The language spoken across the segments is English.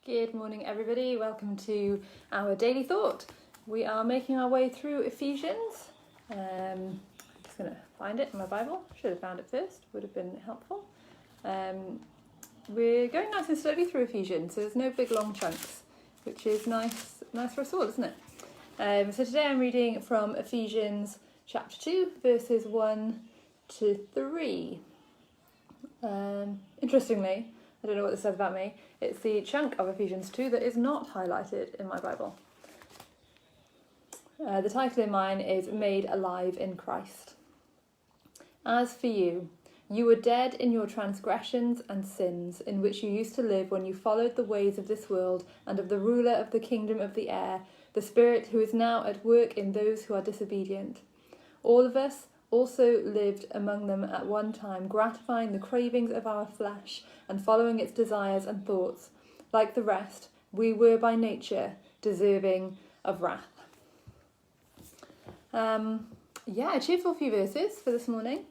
Good morning, everybody. Welcome to our daily thought. We are making our way through Ephesians. I'm just going to find it in my Bible. Should have found it first, would have been helpful. We're going nice and slowly through Ephesians, so there's no big long chunks, which is nice for us all, isn't it? So today I'm reading from Ephesians chapter 2, verses 1 to 3. Interestingly, I don't know what this says about me, it's the chunk of Ephesians 2 that is not highlighted in my Bible. The title in mine is Made Alive in Christ. As for you, you were dead in your transgressions and sins, in which you used to live when you followed the ways of this world and of the ruler of the kingdom of the air, the Spirit who is now at work in those who are disobedient. All of us also lived among them at one time, gratifying the cravings of our flesh and following its desires and thoughts. Like the rest, we were by nature deserving of wrath. A cheerful few verses for this morning.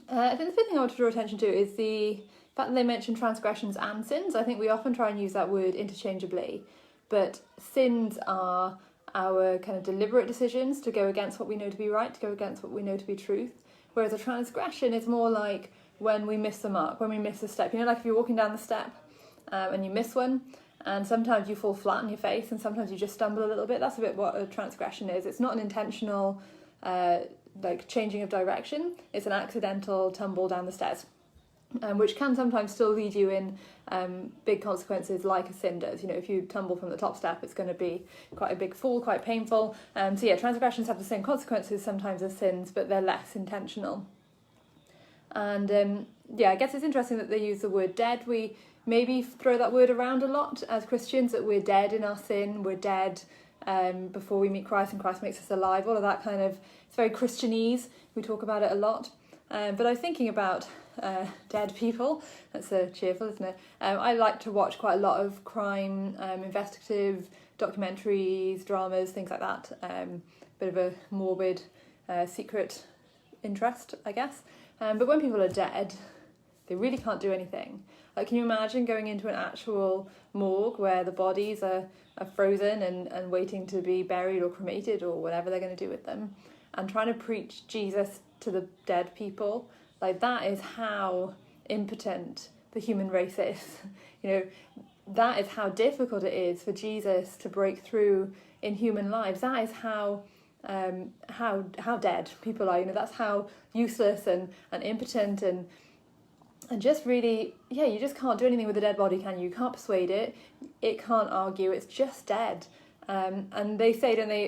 I think the first thing I want to draw attention to is the fact that they mention transgressions and sins. I think we often try and use that word interchangeably, but sins are our kind of deliberate decisions to go against what we know to be right, to go against what we know to be truth, whereas a transgression is more like when we miss the mark, when we miss a step. You know, like if you're walking down the step and you miss one, and sometimes you fall flat on your face and sometimes you just stumble a little bit. That's a bit what a transgression is. It's not an intentional changing of direction. It's an accidental tumble down the stairs, which can sometimes still lead you in big consequences like a sin does. You know, if you tumble from the top step, it's going to be quite a big fall, quite painful. Transgressions have the same consequences sometimes as sins, but they're less intentional. And I guess it's interesting that they use the word dead. We maybe throw that word around a lot as Christians, that we're dead in our sin, we're dead before we meet Christ and Christ makes us alive. All of that kind of, it's very Christianese. We talk about it a lot. But I was thinking about dead people. That's cheerful, isn't it? I like to watch quite a lot of crime, investigative documentaries, dramas, things like that. Bit of a morbid, secret interest, I guess. But when people are dead, they really can't do anything. Like, can you imagine going into an actual morgue where the bodies are frozen and waiting to be buried or cremated or whatever they're going to do with them, and trying to preach Jesus to the dead people? Like, that is how impotent the human race is. You know, that is how difficult it is for Jesus to break through in human lives. That is how dead people are. You know, that's how useless and impotent and just really, you just can't do anything with a dead body, can you? You can't persuade it. It can't argue. It's just dead. And they say, don't they,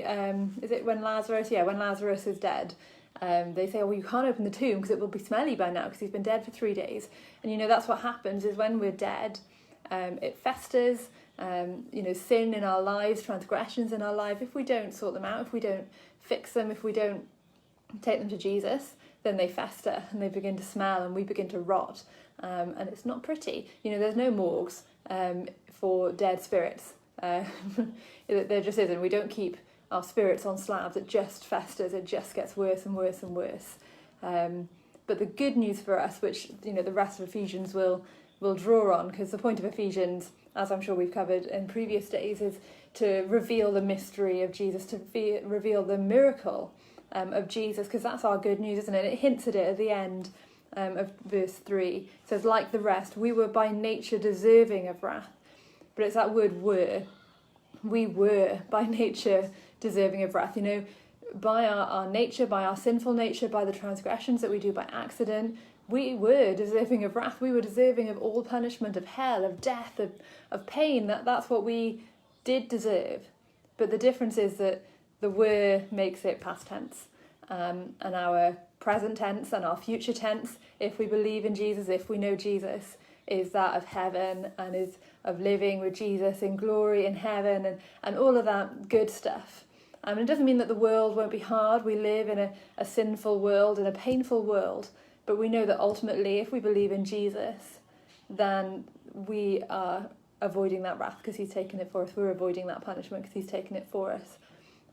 is it when Lazarus is dead, they say, you can't open the tomb because it will be smelly by now because he's been dead for 3 days. And, you know, that's what happens is when we're dead, it festers. Sin in our lives, transgressions in our life, if we don't sort them out, if we don't fix them, if we don't take them to Jesus, then they fester and they begin to smell and we begin to rot. And it's not pretty. You know, there's no morgues for dead spirits. There just isn't. We don't keep our spirits on slabs. It just festers. It just gets worse and worse and worse. But the good news for us, which, you know, the rest of Ephesians will draw on, because the point of Ephesians, as I'm sure we've covered in previous days, is to reveal the mystery of Jesus, to reveal the miracle of Jesus, because that's our good news, isn't it? It hints at it at the end of verse 3. It says, like the rest, we were by nature deserving of wrath. But it's that word were. We were by nature deserving of wrath. You know, by our nature, by our sinful nature, by the transgressions that we do by accident, we were deserving of wrath. We were deserving of all punishment, of hell, of death, of pain. That's what we did deserve. But the difference is that the were makes it past tense. And our present tense and our future tense, if we believe in Jesus, if we know Jesus, is that of heaven and is of living with Jesus in glory in heaven and all of that good stuff. It doesn't mean that the world won't be hard. We live in a sinful world, in a painful world. But we know that ultimately, if we believe in Jesus, then we are avoiding that wrath because he's taken it for us. We're avoiding that punishment because he's taken it for us.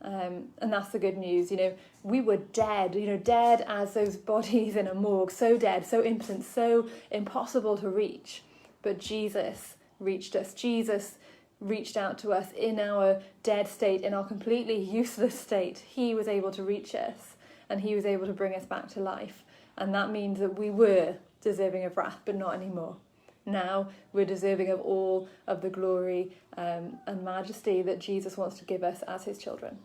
And that's the good news. You know, we were dead, dead as those bodies in a morgue, so dead, so impotent, so impossible to reach. But Jesus reached us. Jesus reached out to us in our dead state, in our completely useless state. He was able to reach us, and he was able to bring us back to life. And that means that we were deserving of wrath, but not anymore. Now we're deserving of all of the glory and majesty that Jesus wants to give us as his children.